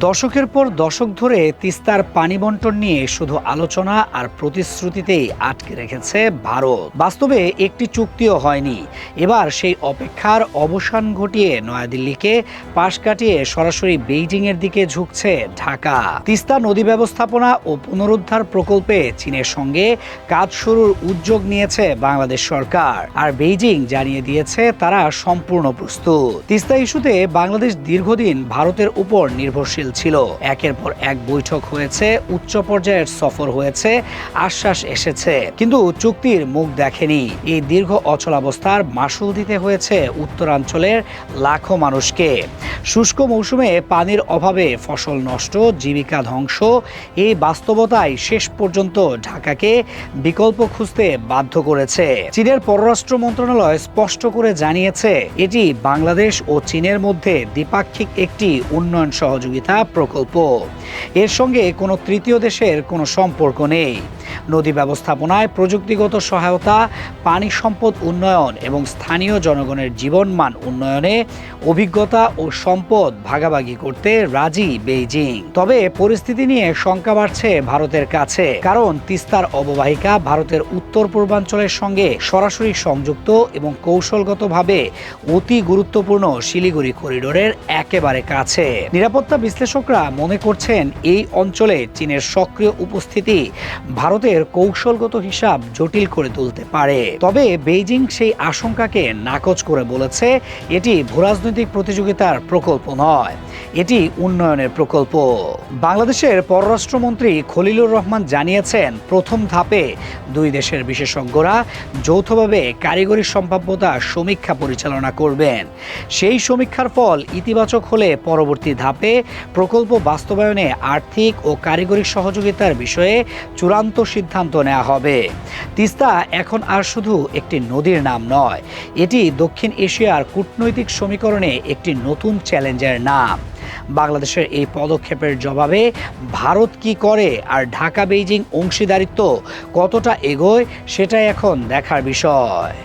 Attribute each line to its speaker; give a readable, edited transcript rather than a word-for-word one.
Speaker 1: দশকের পর দশক ধরে তিস্তার পানি বণ্টন নিয়ে শুধু আলোচনা আর প্রতিশ্রুতিতেই আটকে রেখেছে ভারত। বাস্তবে একটি চুক্তিও হয়নি। এবার সেই অপেক্ষার অবসান ঘটিয়ে নয়াদিল্লিকে পাশ কাটিয়ে সরাসরি বেইজিংয়ের দিকে ঝুঁকছে ঢাকা। তিস্তা নদী ব্যবস্থাপনা ও পুনরুদ্ধার প্রকল্পে চীনের সঙ্গে কাজ শুরুর উদ্যোগ নিয়েছে বাংলাদেশ সরকার, আর বেইজিং জানিয়ে দিয়েছে তারা সম্পূর্ণ প্রস্তুত। তিস্তা ইস্যুতে বাংলাদেশ দীর্ঘদিন ভারতের উপর নির্ভরশীল ছিল। একের পর এক বৈঠক হয়েছে, উচ্চ পর্যায়ের সফর হয়েছে, আশ্বাস এসেছে, কিন্তু চুক্তির মুখ দেখেনি। এই দীর্ঘ অচলাবস্থার মাসুল দিতে হয়েছে উত্তরাঞ্চলের লাখো মানুষকে। শুষ্ক মৌসুমে পানির অভাবে ফসল নষ্ট, জীবিকা ধ্বংস, এই বাস্তবতাই শেষ পর্যন্ত ঢাকাকে বিকল্প খুঁজতে বাধ্য করেছে। চীনের পররাষ্ট্র মন্ত্রণালয় স্পষ্ট করে জানিয়েছে এটি বাংলাদেশ ও চীনের মধ্যে দ্বিপাক্ষিক একটি উন্নয়ন সহযোগিতা প্রকল্প। এর সঙ্গে কোনো তৃতীয় দেশের কোনো সম্পর্ক নেই। নদী ব্যবস্থাপনায় প্রযুক্তিগত সহায়তা, পানি সম্পদ উন্নয়ন এবং স্থানীয় জনগণের জীবনমান উন্নয়নে অভিজ্ঞতা ও সম্পদ ভাগাভাগি করতে রাজি বেইজিং। তবে পরিস্থিতি নিয়ে শঙ্কা বাড়ছে ভারতের কাছে, কারণ তিস্তার অববাহিকা ভারতের উত্তর পূর্বাঞ্চলের সঙ্গে সরাসরি সংযুক্ত এবং কৌশলগতভাবে অতি গুরুত্বপূর্ণ শিলিগুড়ি করিডোরের একেবারে কাছে। নিরাপত্তা বিশ্লেষকরা মনে করছেন এই অঞ্চলে চীনের সক্রিয় উপস্থিতি ভারতের কৌশলগত হিসাব জটিল করে তুলতে পারে। তবে বেইজিং সেই আশঙ্কাকে নাকচ করে বলেছে এটি ভূরাজনৈতিক প্রতিযোগিতার প্রকল্প নয়, এটি উন্নয়নের প্রকল্প। বাংলাদেশের পররাষ্ট্রমন্ত্রী খলিলুর রহমান জানিয়েছেন প্রথম ধাপে দুই দেশের বিশেষজ্ঞরা যৌথভাবে কারিগরি সম্ভাব্যতা সমীক্ষা পরিচালনা করবেন। সেই সমীক্ষার ফল ইতিবাচক হলে পরবর্তী ধাপে প্রকল্প বাস্তবায়নে আর্থিক ও কারিগরি সহযোগিতার বিষয়ে চূড়ান্ত সিদ্ধান্ত নেওয়া হবে। তিস্তা এখন আর শুধু একটি নদীর নাম নয়, এটি দক্ষিণ এশিয়ার কূটনৈতিক সমীকরণে একটি নতুন চ্যালেঞ্জের নাম। বাংলাদেশের এই পদক্ষেপের জবাবে ভারত কি করে আর ঢাকা বেইজিং অংশীদারিত্ব কতটা এগোয়, সেটাই এখন দেখার বিষয়।